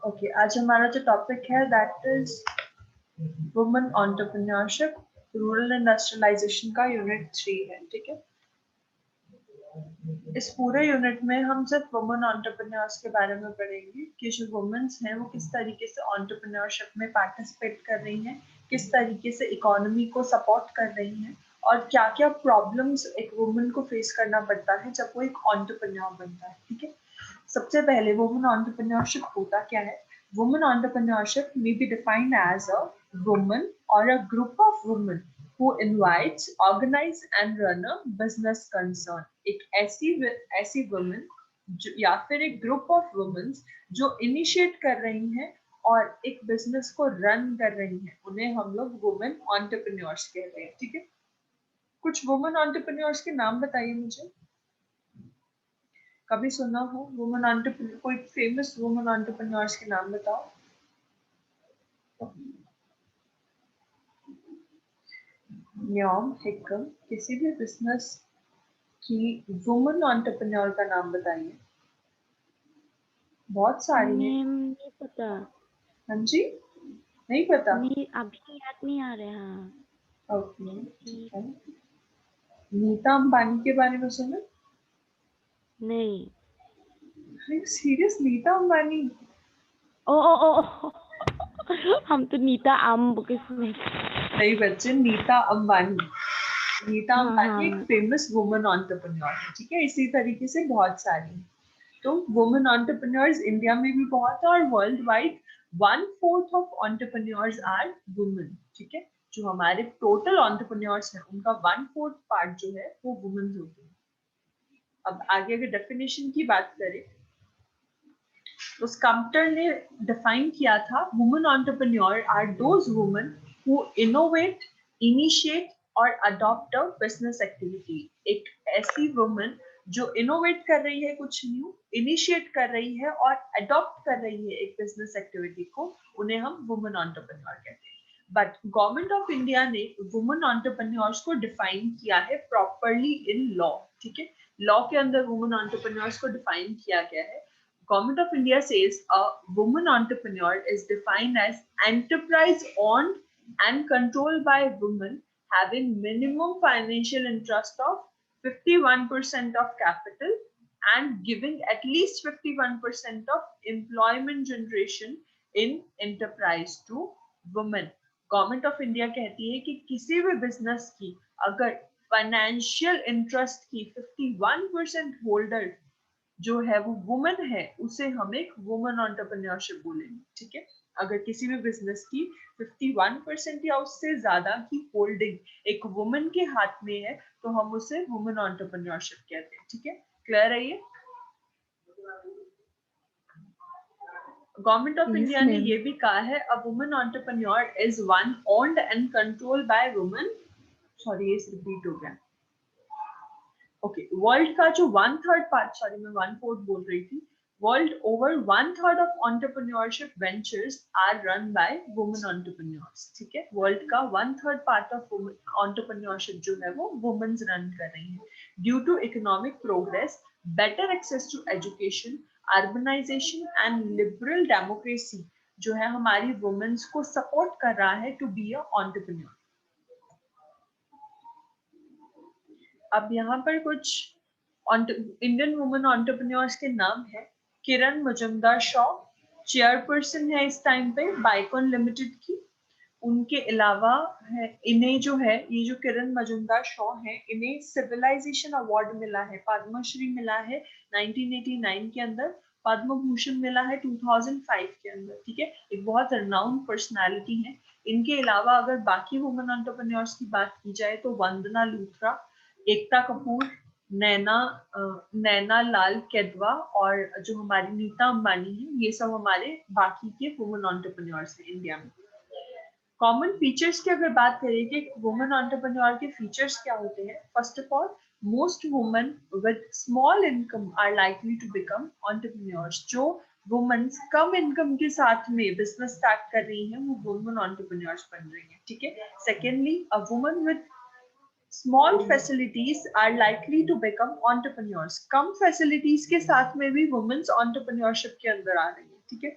Okay, आज हमारा जो टॉपिक है that is women entrepreneurship, rural industrialization का यूनिट 3 है। ठीक है, इस पूरे यूनिट में हम सिर्फ वुमेन एंटरप्रेन्योर्स के बारे में पढ़ेंगे कि जो वुमेन्स हैं वो किस तरीके से एंटरप्रेन्योरशिप में पार्टिसिपेट कर रही हैं, किस तरीके से इकोनॉमी को सपोर्ट कर रही हैं और क्या क्या प्रॉब्लम्स एक वुमेन को फेस करना पड़ता है जब वो एक एंटरप्रेन्योर बनता है। ठीक है, सबसे पहले वुमेन एंटरप्रेन्योरशिप होता क्या है? Women entrepreneurship may be defined as a woman or a group of women who invites, organize and run a business concern। एक ऐसी वुमेन या फिर एक ग्रुप ऑफ वुमेन जो इनिशिएट कर रही हैं और एक बिजनेस को रन कर रही हैं, उन्हें हम लोग वुमेन एंटरप्रेन्योर्स कहते हैं। ठीक है, कुछ वुमेन एंटरप्रेन्योर्स के नाम बताइए मुझे। कभी सुना हो वुमेन एंटरप्रेन्योर, कोई फेमस वुमेन एंटरप्रेन्योर्स के नाम बताओ। न्योम हिकम, किसी भी बिजनेस की वुमेन एंटरप्रेन्योर का नाम बताइए। बहुत सारी है। नेम नहीं पता। हाँ जी, नहीं पता। नहीं, अभी याद नहीं आ रहा। ओके, ठीक है। नीता अंबानी के बारे में सुना? नहीं। सीरियस, नीता अंबानी? ओ ओ ओ, ओ। हम तो नीता अम्ब के सुने। नहीं बच्चे, नीता अंबानी। नीता हाँ अंबानी एक हाँ। फेमस वुमेन एंटरप्रेन्योर है। ठीक है, इसी तरीके से बहुत सारी हैं। तो वुमेन एंटरप्रेन्योर्स इंडिया में भी बहुत है और world wide 1/4 of entrepreneurs are women. ठीक है, जो हमारे टोटल एंटरप्रेन्योर्स हैं उनका 1/4 पार्ट जो है वो वुमेन होती है। अब आगे अगर डेफिनेशन की बात करें तो स्कम्प्टर ने डिफाइन किया था, women entrepreneur are those women who innovate, initiate और अडॉप्ट अ बिजनेस एक्टिविटी। एक ऐसी वुमेन जो इनोवेट कर रही है, कुछ न्यू इनिशिएट कर रही है और अडॉप्ट कर रही है एक बिजनेस एक्टिविटी को, उन्हें हम वुमेन एंटरप्रेन्योर कहते हैं। बट गवर्नमेंट ऑफ इंडिया ने वुमेन एंटरप्रेन्योर्स को डिफाइन किया है प्रॉपरली इन लॉ। ठीक है, लॉ के अंदर वुमेन एंटरप्रेन्योर्स को डिफाइन किया गया है। Government of India says a woman entrepreneur is defined as enterprise owned and controlled by women having minimum financial interest of 51% of capital and giving at least 51% of employment generation in enterprise to women। Government of India कहती है कि किसी भी business की अगर financial interest की 51% holder जो है वो वुमेन है, उसे हम एक वुमेन एंटरप्रेन्योरशिप बोलेंगे। ठीक है, अगर किसी भी बिजनेस की 51% या उससे ज्यादा की होल्डिंग एक वुमेन के हाथ में है तो हम उसे वुमेन एंटरप्रेन्योरशिप कहते हैं। ठीक है, क्लियर है ये? गवर्नमेंट ऑफ यस इंडिया ने मैम। ये भी कहा है, a women entrepreneur is one owned and controlled by women. Sorry, ये रिपीट हो गया। ओके, वर्ल्ड का जो 1/3 पार्ट, सॉरी मैं 1/4 बोल रही थी, world over 1/3 of entrepreneurship ventures are run by women entrepreneurs. ठीक है, वर्ल्ड का 1/3 पार्ट ऑफ एंटरप्रेन्योरशिप जो है वो वुमेन्स रन कर रही है। Due to economic progress, better access to education, urbanization and liberal democracy जो है हमारी वुमेन्स को सपोर्ट कर रहा है टू बी अ एंटरप्रेन्योर। अब यहाँ पर कुछ इंडियन वुमेन एंटरप्रेन्योर्स के नाम है। किरण मजुमदार शॉ चेयरपर्सन है इस टाइम पे बाइकॉन लिमिटेड की। उनके अलावा है, इन्हें जो है, ये जो किरण मजुमदार शॉ है, इन्हें सिविलाइजेशन अवार्ड मिला है, पद्मश्री मिला है 1989 के अंदर, पद्म भूषण मिला है 2005 के अंदर। ठीक है, एक बहुत रिनाउंड पर्सनालिटी है। इनके अलावा अगर बाकी वुमेन एंटरप्रेन्योर्स की बात की जाए तो वंदना लूथरा, एकता कपूर, नैना नैना लाल केदवा और जो हमारी नीता अंबानी है, ये सब हमारे बाकी के वुमेन एंटरप्रेन्योर्स हैं इंडिया में। कॉमन फीचर्स की अगर बात करें कि वुमेन एंटरप्रेन्योर के फीचर्स क्या होते हैं, first of all most women with small income are likely to become entrepreneurs. जो वुमेन कम इनकम के साथ में बिजनेस स्टार्ट कर रही हैं वो वुमेन एंटरप्रेन्योर्स बन रही हैं। ठीक है, secondly a woman with small facilities are likely to become entrepreneurs, कम फैसिलिटीज के साथ में भी वुमेन्स एंटरप्रेन्योरशिप के अंदर आ रही है, ठीक है।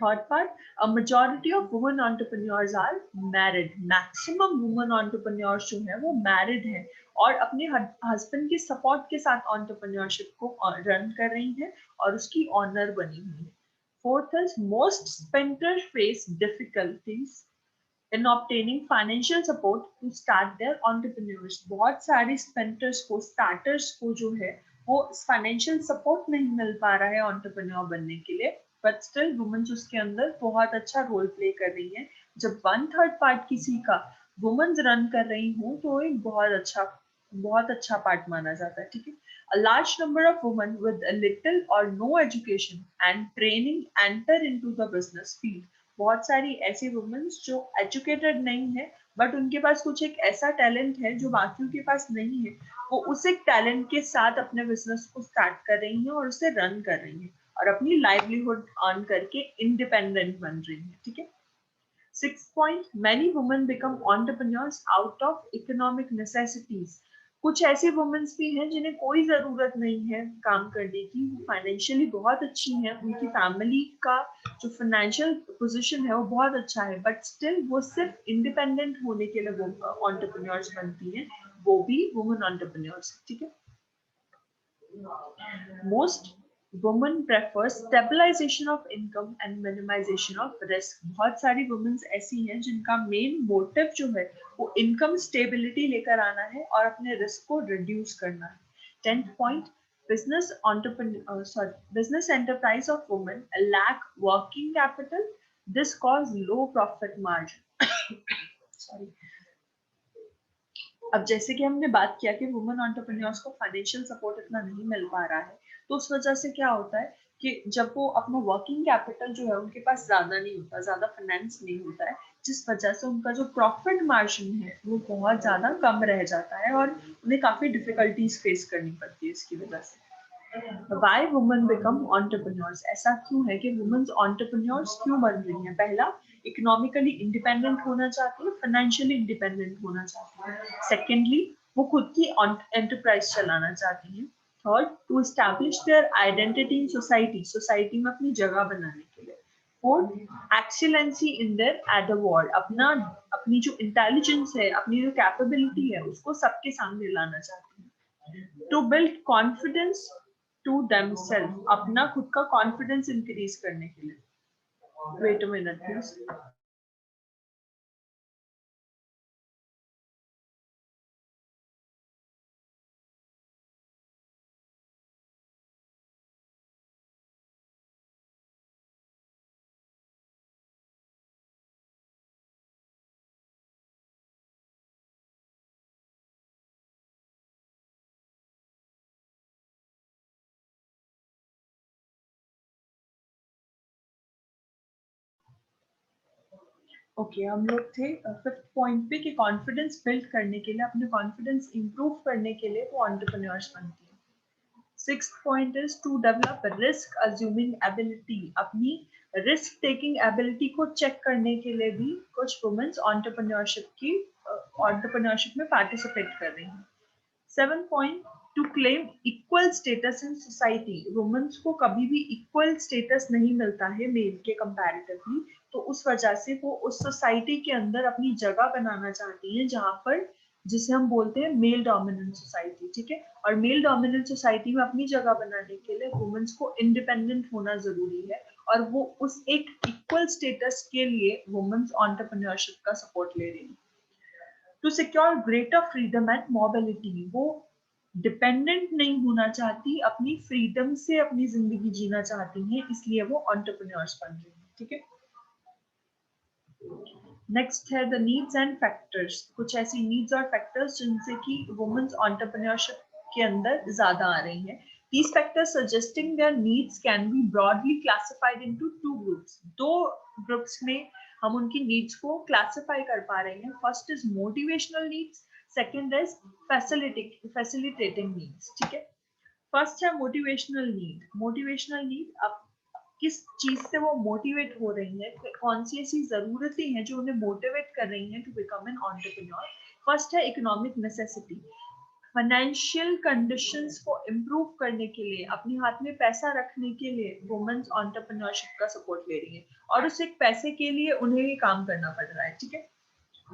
Third part, a majority of women entrepreneurs are married, maximum women entrepreneurs जो है वो मैरिड हैं और अपने हस्बैंड के सपोर्ट के साथ एंटरप्रेन्योरशिप को रन कर रही हैं और उसकी ऑनर बनी हुई है। Fourth is most स्पेंटर face difficulties in obtaining financial support to start their entrepreneurs, बहुत सारे स्पेंटर्स को, स्टार्टर्स को जो है वो फाइनेंशियल सपोर्ट नहीं मिल पा रहा है एंटरप्रेन्योर बनने के लिए, बट स्टिल वुमेन्स उसके अंदर बहुत अच्छा रोल प्ले कर रही है। जब 1/3 पार्ट किसी का वुमेन्स रन कर रही हूँ तो एक बहुत अच्छा पार्ट माना जाता है, ठीक है। A large number of women with a little or no education and training enter into the business field. बहुत सारी ऐसी वुमेन्स जो एजुकेटेड नहीं है बट उनके पास कुछ एक ऐसा टैलेंट है जो बाकियों के पास नहीं है, वो उस एक टैलेंट के साथ अपने बिजनेस को स्टार्ट कर रही हैं और उसे रन कर रही हैं और अपनी लाइवलीहुड अर्न करके इंडिपेंडेंट बन रही हैं, ठीक है। 6th point, many women become entrepreneurs out of economic necessities. कुछ ऐसी वुमेन्स भी हैं जिन्हें कोई जरूरत नहीं है काम करने की, वो फाइनेंशियली बहुत अच्छी हैं, उनकी फैमिली का जो फाइनेंशियल पोजीशन है वो बहुत अच्छा है, बट स्टिल वो सिर्फ इंडिपेंडेंट होने के लिए वो एंटरप्रेन्योर्स बनती हैं, वो भी वुमेन एंटरप्रेन्योर्स, ठीक है। Most women prefer stabilization of income and minimization of risk. बहुत सारी women ऐसी हैं जिनका मेन मोटिव जो है वो इनकम स्टेबिलिटी लेकर आना है और अपने रिस्क को रिड्यूस करना है। 10th point, business enterprise of women lack working capital. This cause low profit margin. Sorry. अब जैसे कि हमने बात किया कि वुमेन एंटरप्रेन्योर्स को फाइनेंशियल सपोर्ट इतना नहीं मिल पा रहा है, तो उस वजह से क्या होता है कि जब वो अपना वर्किंग कैपिटल जो है उनके पास ज्यादा नहीं होता, ज्यादा फाइनेंस नहीं होता है, जिस वजह से उनका जो प्रॉफिट मार्जिन है वो बहुत ज्यादा कम रह जाता है और उन्हें काफी डिफिकल्टीज फेस करनी पड़ती है इसकी वजह से। Why women become entrepreneurs? ऐसा क्यों है कि women entrepreneurs क्यों बन रही हैं? पहला, इकोनॉमिकली इंडिपेंडेंट होना चाहती है, फाइनेंशियली इंडिपेंडेंट होना चाहती है। सेकेंडली, वो खुद की एंटरप्राइज चलाना चाहती हैं। Third, to establish their identity in society, society में अपनी जगह बनाने के लिए। Fourth, excellency in their at the world, अपनी जो इंटेलिजेंस है, अपनी जो कैपेबिलिटी है उसको सबके सामने लाना चाहती है। To build confidence to themselves, अपना खुद का कॉन्फिडेंस इंक्रीज करने के लिए। Wait a minute please. Okay, हम लोग थे 5th पॉइंट पे कि कॉन्फिडेंस बिल्ड करने के लिए, अपने कॉन्फिडेंस इंप्रूव करने के लिए वो एंटरप्रेन्योर्स बनती है। 6th point is to develop risk assuming ability, अपनी रिस्क टेकिंग एबिलिटी को चेक करने के लिए भी कुछ वुमेन्स एंटरप्रेन्योरशिप में पार्टिसिपेट कर रही हैं। 7th point, to claim equal status in society, womens को कभी भी इक्वल स्टेटस नहीं मिलता है मेल के कंपैरेटिवली, तो उस वजह से वो उस सोसाइटी के अंदर अपनी जगह बनाना चाहती हैं जहां पर, जिसे हम बोलते हैं मेल डोमिनेंट सोसाइटी, ठीक है। और मेल डोमिनेंट सोसाइटी में अपनी जगह बनाने के लिए वुमेन्स को इंडिपेंडेंट होना जरूरी है और वो उस एक इक्वल स्टेटस के लिए वुमेन्स एंटरप्रेन्योरशिप का सपोर्ट ले रही है। To secure greater freedom and mobility, वो डिपेंडेंट नहीं होना चाहती, अपनी फ्रीडम से अपनी जिंदगी जीना चाहती हैं, इसलिए वो एंटरप्रेन्योर्स बन रही हैं, ठीक है। नेक्स्ट है द नीड्स एंड फैक्टर्स, कुछ ऐसी नीड्स और फैक्टर्स जिनसे कि वुमेन्स एंटरप्रेन्योरशिप के अंदर ज्यादा आ रही हैं। These factors suggesting their needs can be broadly classified into two groups. दो ग्रुप्स में हम उनकी नीड्स को क्लासिफाई कर पा रहे हैं। First is motivational needs, second is facilitating needs, ठीक है। फर्स्ट है मोटिवेशनल नीड। मोटिवेशनल नीड, अब किस चीज से वो मोटिवेट हो रही है, कौन सी ऐसी जरूरतें हैं जो उन्हें मोटिवेट कर रही हैं to become an entrepreneur, first है इकोनॉमिक नेसेसिटी, फाइनेंशियल कंडीशंस को इम्प्रूव करने के लिए, अपने हाथ में पैसा रखने के लिए वुमेन्स एंटरप्रेन्योरशिप का सपोर्ट ले रही है और उस एक पैसे के लिए उन्हें ही काम करना पड़ रहा है, ठीक है।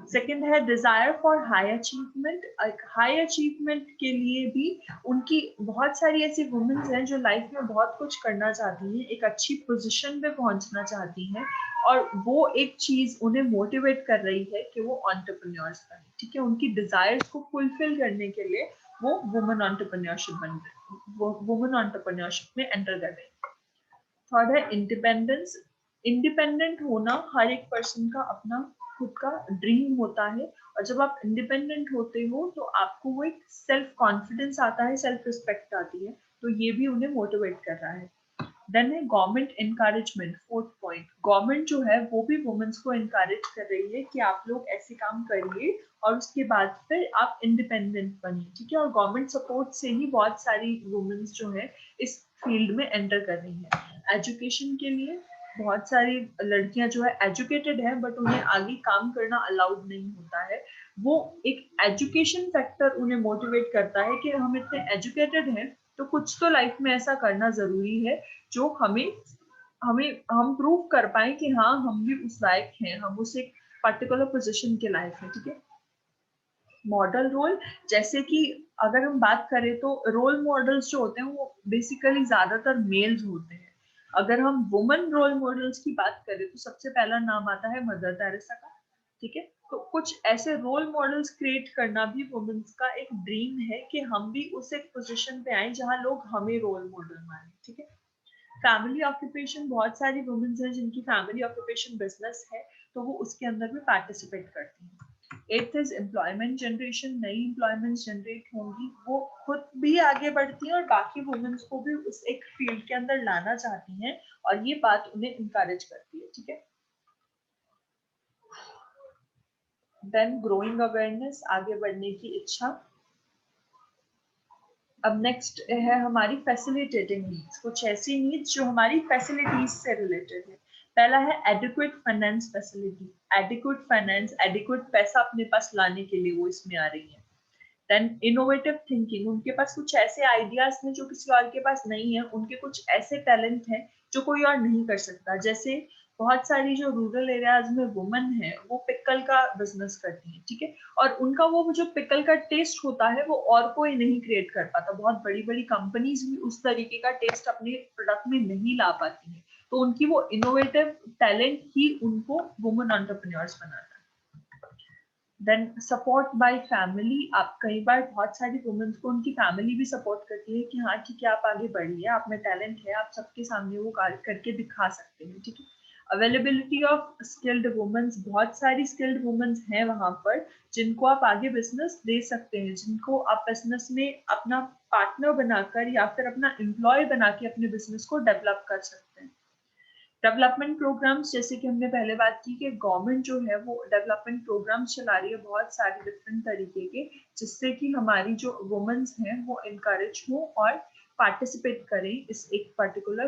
सेकंड है desire for high achievement, high achievement के लिए भी उनकी बहुत सारी ऐसी वुमेन्स हैं जो लाइफ में बहुत कुछ करना चाहती हैं, एक अच्छी पोजीशन पे पहुंचना चाहती हैं और वो एक चीज उन्हें मोटिवेट कर रही है कि वो एंटरप्रेन्योर्स बने, ठीक है। उनकी डिजायर्स को फुलफिल करने के लिए वो वुमेन एंटरप्रेन्योरशिप बन रहे, वो वुमेन एंटरप्रेन्योरशिप में एंटर कर रहे हैं। थर्ड है इंडिपेंडेंस, इंडिपेंडेंट होना हर एक पर्सन का अपना खुद का ड्रीम होता है और जब आप इंडिपेंडेंट होते हो तो आपको वो एक सेल्फ कॉन्फिडेंस आता है, सेल्फ रिस्पेक्ट आती है, तो ये भी उन्हें मोटिवेट कर रहा है। देन है government encouragement, fourth point, government जो है वो भी वुमेन्स को इनकरेज कर रही है कि आप लोग ऐसे काम करिए और उसके बाद फिर आप इंडिपेंडेंट बनिए, ठीक है। और गवर्नमेंट सपोर्ट से ही बहुत सारी वुमेन्स जो है इस फील्ड में एंटर कर रही है। एजुकेशन के लिए बहुत सारी लड़कियां जो है एजुकेटेड है बट उन्हें आगे काम करना अलाउड नहीं होता है, वो एक एजुकेशन फैक्टर उन्हें मोटिवेट करता है कि हम इतने एजुकेटेड हैं तो कुछ तो लाइफ में ऐसा करना जरूरी है जो हमें हमें हम प्रूव कर पाए कि हाँ हम भी उस लायक हैं, हम उस एक पर्टिकुलर पोजीशन के लायक हैं, ठीक है। मॉडल रोल, जैसे कि अगर हम बात करें तो रोल मॉडल्स जो होते हैं वो बेसिकली ज्यादातर मेल्स होते हैं। अगर हम वुमेन रोल मॉडल्स की बात करें तो सबसे पहला नाम आता है मदर टेरेसा का, ठीक है। तो कुछ ऐसे रोल मॉडल्स क्रिएट करना भी वुमेन्स का एक ड्रीम है कि हम भी उस एक पोजीशन पे आए जहां लोग हमें रोल मॉडल माने, ठीक है। फैमिली ऑक्यूपेशन, बहुत सारी वुमेन्स हैं जिनकी फैमिली ऑक्यूपेशन बिजनेस है तो वो उसके अंदर भी पार्टिसिपेट करती हैं। एट्थ इज एम्प्लॉयमेंट जनरेशन, नई एम्प्लॉयमेंट जनरेट होंगी, वो खुद भी आगे बढ़ती हैं और बाकी वुमेन्स को भी उस एक फील्ड के अंदर लाना चाहती हैं और ये बात उन्हें इनकरेज करती है, ठीक है। देन ग्रोइंग अवेयरनेस, आगे बढ़ने की इच्छा। अब नेक्स्ट है हमारी फैसिलिटेटिंग नीड्स, कुछ ऐसी नीड्स जो हमारी फैसिलिटीज से रिलेटेड है। पहला है adequate finance facility, adequate finance, adequate पैसा अपने पास लाने के लिए वो इसमें आ रही है। देन इनोवेटिव थिंकिंग, उनके पास कुछ ऐसे आइडियाज हैं जो किसी और के पास नहीं है, उनके कुछ ऐसे टैलेंट हैं जो कोई और नहीं कर सकता। जैसे बहुत सारी जो रूरल एरियाज में वुमेन है वो पिकल का बिजनेस करती है, ठीक है। और उनका वो जो पिकल का टेस्ट होता है वो और कोई नहीं क्रिएट कर पाता, बहुत बड़ी बड़ी कंपनीज भी उस तरीके का टेस्ट अपने प्रोडक्ट में नहीं ला पाती है, तो उनकी वो इनोवेटिव टैलेंट ही उनको वुमेन एंटरप्रेन्योर्स बनाता है। देन सपोर्ट बाय फैमिली, आप कई बार बहुत सारी वुमेन्स को उनकी फैमिली भी सपोर्ट करती है कि हाँ ठीक है आप आगे बढ़िए, आप में टैलेंट है, आप सबके सामने वो कार्य करके दिखा सकते हैं, ठीक है। अवेलेबिलिटी ऑफ स्किल्ड वुमेन्स, बहुत सारी स्किल्ड वुमेन्स हैं वहां पर जिनको आप आगे बिजनेस दे सकते हैं, जिनको आप बिजनेस में अपना पार्टनर बनाकर या फिर अपना एम्प्लॉय बना के अपने बिजनेस को डेवलप कर सकते हैं। डेवलपमेंट प्रोग्राम्स, जैसे कि हमने पहले बात की कि गवर्नमेंट जो है वो डेवलपमेंट प्रोग्राम्स चला रही है बहुत सारे डिफरेंट तरीके के, जिससे कि हमारी जो वुमेन्स हैं वो इनकरेज हो और पार्टिसिपेट करें इस एक पर्टिकुलर